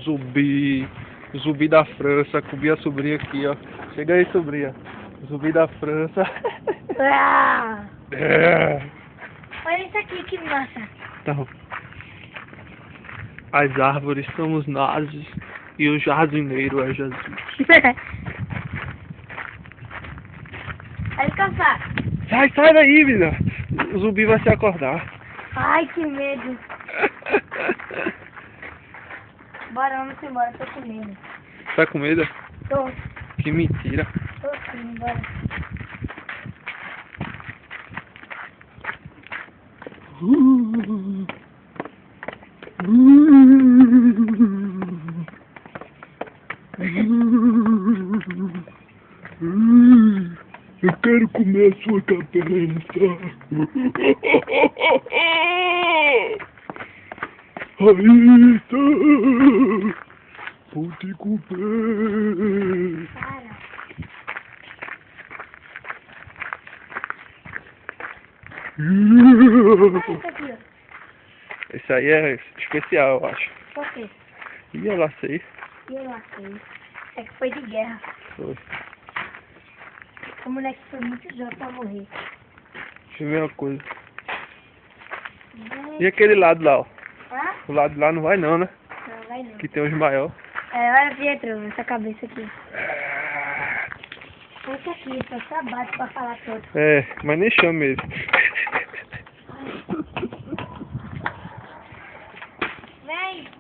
Zumbi. Zumbi da França. Comi a sobrinha aqui, ó. Chega aí, sobrinha. Zumbi da França. Ah, É. olha isso aqui, que massa. Então, as árvores são os nazis e o jardineiro é Jesus. Olha o café. Sai daí, menina. O zumbi vai se acordar. Ai, que medo. Bora, vamos embora, tô com medo. Tá com medo? Tô Que mentira. sim, bora. Eu quero comer a sua cabeça. Raíssa, vou te comer. Para. Olha isso aqui, ó. Esse aí é especial, eu acho. Por quê? E eu lá sei. E eu achei. Isso aqui foi de guerra. Foi. O moleque foi muito jovem pra morrer. Deixa eu ver uma coisa. E aquele lado lá, ó. Hã? O lado de lá não vai não, né? Não, vai não. Que tem os maiores. É, olha, Pietro, essa cabeça aqui. Esse aqui, só bate pra falar todo. É, mas nem chama ele.